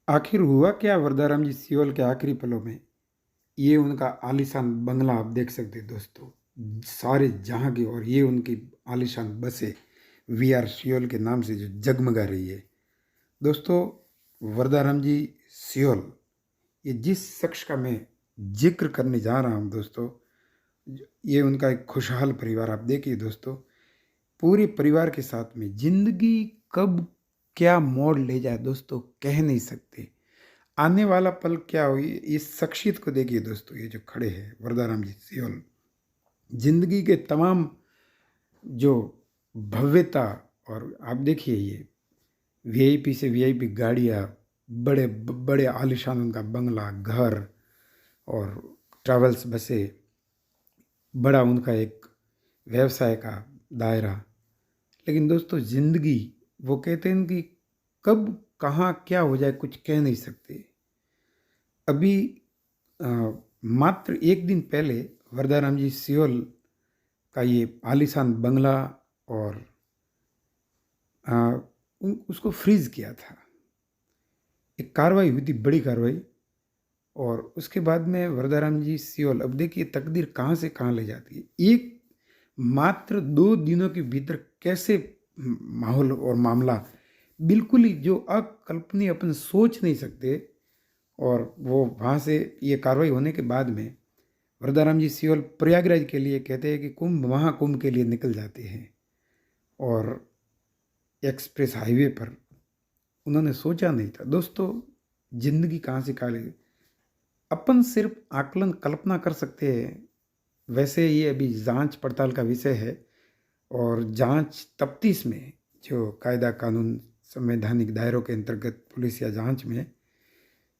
आखिर हुआ क्या वरदाराम जी सियोल के आखिरी पलों में? ये उनका आलीशान बंगला आप देख सकते हैं दोस्तों। सारे जहाँ की और ये उनकी आलीशान बसें वी आर सियोल के नाम से जो जगमगा रही है। दोस्तों, वरदाराम जी सियोल, ये जिस शख्स का मैं जिक्र करने जा रहा हूँ दोस्तों, ये उनका एक खुशहाल परिवार। आप देखिए दोस्तों, पूरे परिवार के साथ में ज़िंदगी कब क्या मोड़ ले जाए दोस्तों, कह नहीं सकते। आने वाला पल क्या हो, इस शख्सियत को देखिए दोस्तों, ये जो खड़े हैं वरदाराम जी सियोल। जिंदगी के तमाम जो भव्यता, और आप देखिए ये वीआईपी से वीआईपी गाड़ियाँ, बड़े बड़े आलीशान उनका बंगला, घर और ट्रैवल्स बसें, बड़ा उनका एक व्यवसाय का दायरा। लेकिन दोस्तों, ज़िंदगी, वो कहते हैं कि कब कहाँ क्या हो जाए कुछ कह नहीं सकते। अभी अ, मात्र एक दिन पहले वरदाराम जी सियोल का ये आलीशान बंगला और अ, उसको फ्रीज किया था। एक कार्रवाई हुई थी, बड़ी कार्रवाई। और उसके बाद में वरदाराम जी सियोल, अब देखिए तकदीर कहाँ से कहाँ ले जाती है। एक मात्र 2 दिनों के भीतर कैसे माहौल और मामला, बिल्कुल ही जो अकल्पनीय, अपन सोच नहीं सकते। और वो वहाँ से ये कार्रवाई होने के बाद में वरदाराम जी सियोल प्रयागराज के लिए, कहते हैं कि कुंभ, महाकुंभ के लिए निकल जाते हैं। और एक्सप्रेस हाईवे पर उन्होंने सोचा नहीं था दोस्तों, जिंदगी कहाँ से कहाँ ले। अपन सिर्फ आकलन, कल्पना कर सकते हैं। वैसे ये अभी जांच पड़ताल का विषय है, और जांच तफ्तीश में जो कायदा कानून संवैधानिक दायरों के अंतर्गत पुलिस या जांच में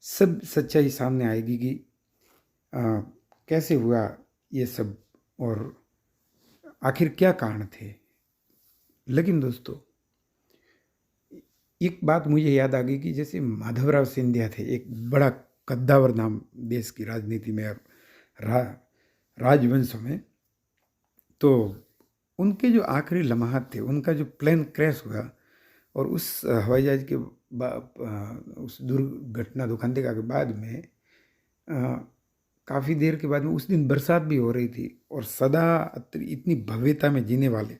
सब सच्चाई सामने आएगी कि आ, कैसे हुआ ये सब, और आखिर क्या कारण थे। लेकिन दोस्तों, एक बात मुझे याद आ गई कि जैसे माधवराव सिंधिया थे, एक बड़ा कद्दावर नाम देश की राजनीति में और रा, राजवंशों में। तो उनके जो आखिरी लम्हात थे, उनका जो प्लेन क्रैश हुआ, और उस हवाई जहाज के उस दुर्घटना, दुखांतिका के बाद में काफ़ी देर के बाद में, उस दिन बरसात भी हो रही थी, और सदा इतनी भव्यता में जीने वाले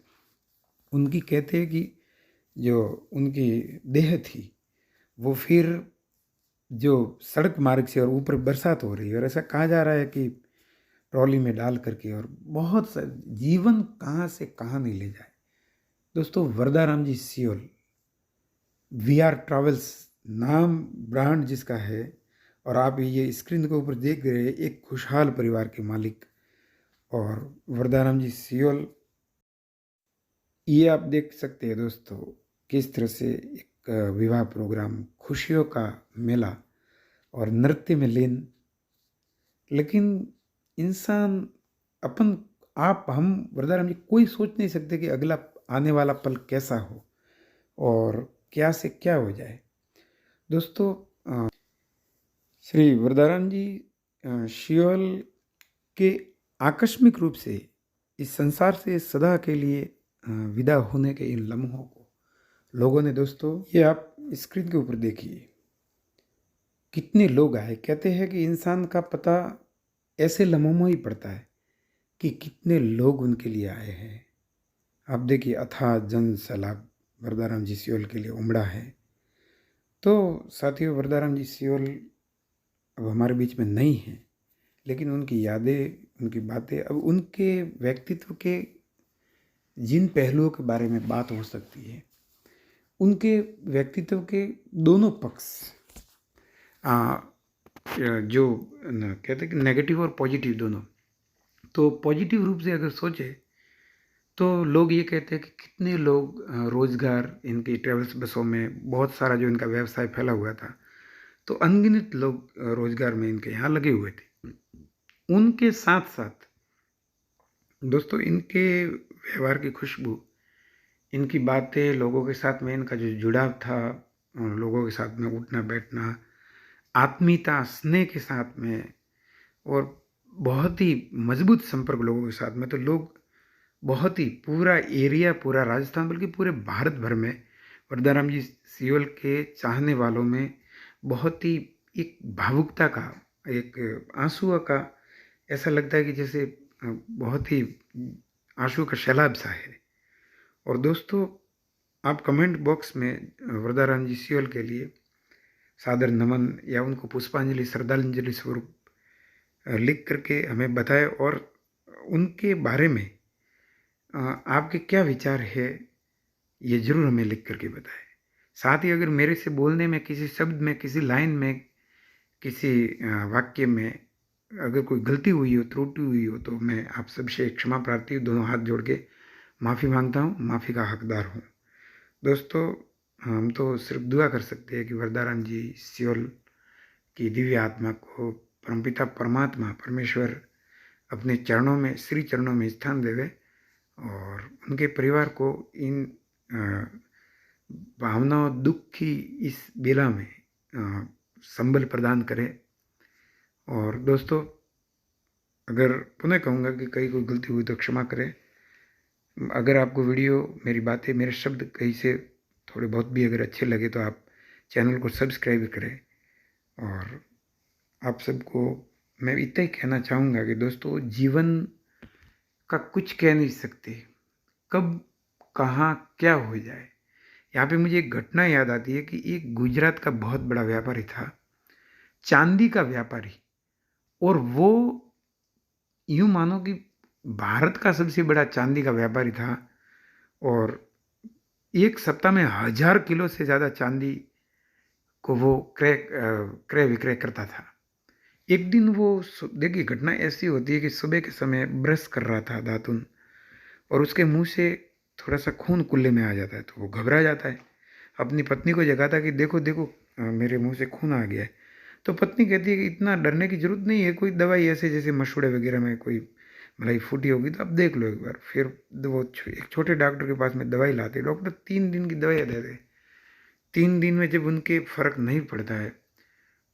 उनकी, कहते हैं कि जो उनकी देह थी, वो फिर जो सड़क मार्ग से, और ऊपर बरसात हो रही है, और ऐसा कहा जा रहा है कि ट्रॉली में डाल करके, और बहुत सा जीवन कहाँ से कहाँ नहीं ले जाए। दोस्तों, Vardaram ji Seoul, we are travels नाम ब्रांड जिसका है, और आप ये स्क्रीन के ऊपर देख रहे हैं, एक खुशहाल परिवार के मालिक। और वरदाराम जी सियोल, ये आप देख सकते हैं दोस्तों, किस तरह से एक विवाह प्रोग्राम, खुशियों का मेला और नृत्य में लीन। लेकिन इंसान, अपन, आप, हम, वरदाराम जी, कोई सोच नहीं सकते कि अगला आने वाला पल कैसा हो और क्या से क्या हो जाए। दोस्तों, श्री वरदाराम जी सियोल के आकस्मिक रूप से इस संसार से सदा के लिए विदा होने के इन लम्हों को लोगों ने, दोस्तों, ये आप स्क्रीन के ऊपर देखिए, कितने लोग आए। कहते हैं कि इंसान का पता ऐसे लम्हों में ही पड़ता है कि कितने लोग उनके लिए आए हैं। आप देखिए, अथाह जन सैलाब वरदाराम जी सियोल के लिए उमड़ा है। तो साथियों, वरदाराम जी सियोल अब हमारे बीच में नहीं हैं, लेकिन उनकी यादें, उनकी बातें, अब उनके व्यक्तित्व के जिन पहलुओं के बारे में बात हो सकती है, उनके व्यक्तित्व के दोनों पक्ष, जो कहते हैं कि नेगेटिव और पॉजिटिव दोनों। तो पॉजिटिव रूप से अगर सोचे तो लोग ये कहते हैं कि कितने लोग रोज़गार, इनकी ट्रेवल्स बसों में बहुत सारा जो इनका व्यवसाय फैला हुआ था, तो अनगिनत लोग रोज़गार में इनके यहाँ लगे हुए थे। उनके साथ साथ दोस्तों, इनके व्यवहार की खुशबू, इनकी बातें, लोगों के साथ में इनका जो जुड़ाव था, लोगों के साथ में उठना बैठना, आत्मीयता, स्नेह के साथ में, और बहुत ही मजबूत संपर्क लोगों के साथ में। तो लोग बहुत ही, पूरा एरिया, पूरा राजस्थान, बल्कि पूरे भारत भर में वरदाराम जी सियोल के चाहने वालों में बहुत ही एक भावुकता का, एक आँसुओं का, ऐसा लगता है कि जैसे बहुत ही आँसू का सैलाब सा है। और दोस्तों, आप कमेंट बॉक्स में वरदाराम जी सियोल के लिए सादर नमन या उनको पुष्पांजलि, श्रद्धांजलि स्वरूप लिख करके हमें बताएं, और उनके बारे में आपके क्या विचार है, ये ज़रूर हमें लिख करके बताएं। साथ ही अगर मेरे से बोलने में किसी शब्द में, किसी लाइन में, किसी वाक्य में अगर कोई गलती हुई हो, त्रुटि हुई हो, तो मैं आप सबसे क्षमा प्रार्थी हूँ, दोनों हाथ जोड़ के माफ़ी मांगता हूँ, माफ़ी का हकदार हूँ। दोस्तों, हम तो सिर्फ दुआ कर सकते हैं कि वरदाराम जी सियोल की दिव्य आत्मा को परमपिता परमात्मा परमेश्वर अपने चरणों में, श्री चरणों में स्थान देवे, और उनके परिवार को इन भावनाओं, दुख की इस बेला में संबल प्रदान करे। और दोस्तों, अगर पुनः कहूँगा कि कहीं कोई गलती हुई तो क्षमा करें। अगर आपको वीडियो, मेरी बातें, मेरे शब्द कहीं से थोड़े बहुत भी अगर अच्छे लगे तो आप चैनल को सब्सक्राइब करें। और आप सबको मैं इतना ही कहना चाहूँगा कि दोस्तों, जीवन का कुछ कह नहीं सकते, कब कहाँ क्या हो जाए। यहाँ पे मुझे एक घटना याद आती है कि एक गुजरात का बहुत बड़ा व्यापारी था, चांदी का व्यापारी, और वो यूँ मानो कि भारत का सबसे बड़ा चांदी का व्यापारी था, और एक सप्ताह में 1000 किलो से ज़्यादा चांदी को वो क्रय विक्रय करता था। एक दिन वो, देखिए घटना ऐसी होती है कि सुबह के समय ब्रश कर रहा था दातुन, और उसके मुंह से थोड़ा सा खून कुल्ले में आ जाता है, तो वो घबरा जाता है, अपनी पत्नी को जगाता है कि देखो देखो मेरे मुंह से खून आ गया है। तो पत्नी कहती है कि इतना डरने की जरूरत नहीं है, कोई दवाई ऐसे जैसे मशूड़े वगैरह में कोई मलाई फूटी होगी तो आप देख लो एक बार। फिर वो एक छोटे डॉक्टर के पास में दवाई लाते, डॉक्टर 3 दिन की दवाई देते। 3 दिन में जब उनके फर्क नहीं पड़ता है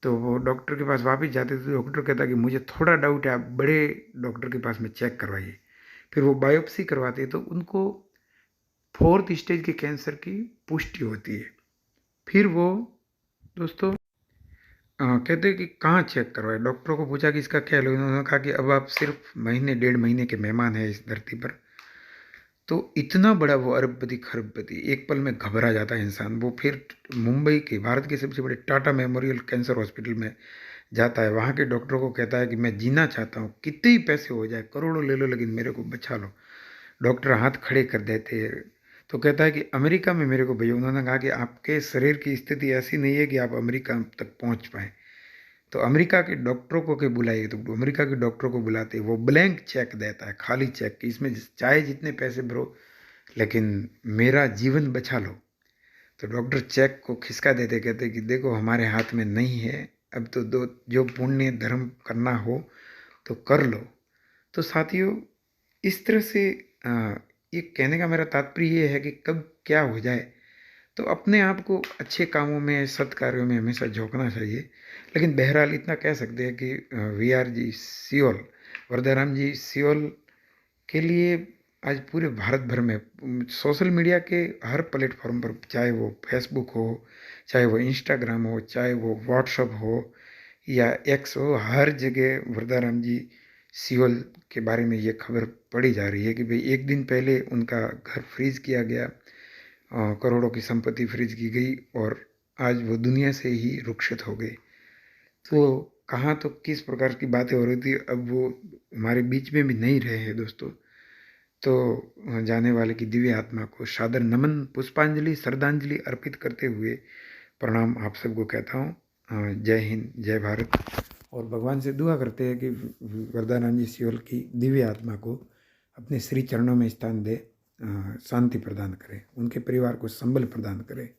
तो वो डॉक्टर के पास वापस जाते थे, तो डॉक्टर कहता कि मुझे थोड़ा डाउट है, आप बड़े डॉक्टर के पास में चेक करवाइए। फिर वो बायोप्सी करवाते तो उनको 4th स्टेज के कैंसर की पुष्टि होती है। फिर वो, दोस्तों, कहते हैं कि कहाँ चेक करवाए। डॉक्टरों को पूछा कि इसका क्या है, उन्होंने कहा कि अब आप सिर्फ महीने 1.5 महीने के मेहमान हैं इस धरती पर। तो इतना बड़ा वो अरबपति खरबपति, एक पल में घबरा जाता है इंसान। वो फिर मुंबई के, भारत के सबसे बड़े टाटा मेमोरियल कैंसर हॉस्पिटल में जाता है। वहाँ के डॉक्टरों को कहता है कि मैं जीना चाहता हूँ, कितने ही पैसे हो जाए, करोड़ों ले लो, लेकिन मेरे को बचा लो। डॉक्टर हाथ खड़े कर देते हैं। तो कहता है कि अमेरिका में मेरे को भेजो। उन्होंने कहा कि आपके शरीर की स्थिति ऐसी नहीं है कि आप अमेरिका तक पहुँच पाएँ। तो अमेरिका के डॉक्टरों को के बुलाइए, तो अमेरिका के डॉक्टरों को बुलाते, वो ब्लैंक चेक देता है, खाली चेक, कि इसमें चाहे जितने पैसे भरो लेकिन मेरा जीवन बचा लो। तो डॉक्टर चेक को खिसका देते, कहते कि देखो हमारे हाथ में नहीं है, अब तो दो जो पुण्य धर्म करना हो तो कर लो। तो साथियों, इस तरह से ये कहने का मेरा तात्पर्य ये है कि कब क्या हो जाए, तो अपने आप को अच्छे कामों में, सत्कार्यों में हमेशा झोंकना चाहिए। लेकिन बहरहाल इतना कह सकते हैं कि वी आर जी सियोल, वरदाराम जी सियोल के लिए आज पूरे भारत भर में सोशल मीडिया के हर प्लेटफॉर्म पर, चाहे वो फेसबुक हो, चाहे वो इंस्टाग्राम हो, चाहे वो व्हाट्सअप हो या एक्स हो, हर जगह वरदाराम जी सियोल के बारे में ये खबर पड़ी जा रही है कि भाई एक दिन पहले उनका घर फ्रीज किया गया, करोड़ों की संपत्ति फ्रीज की गई, और आज वो दुनिया से ही रुखसत हो गए। तो कहाँ तो किस प्रकार की बातें हो रही थी, अब वो हमारे बीच में भी नहीं रहे हैं दोस्तों। तो जाने वाले की दिव्य आत्मा को सादर नमन, पुष्पांजलि, श्रद्धांजलि अर्पित करते हुए प्रणाम आप सबको कहता हूँ। जय हिंद, जय भारत। और भगवान से दुआ करते हैं कि वरदाराम जी सियोल की दिव्य आत्मा को अपने श्री चरणों में स्थान दे, शांति प्रदान करे, उनके परिवार को संबल प्रदान करे।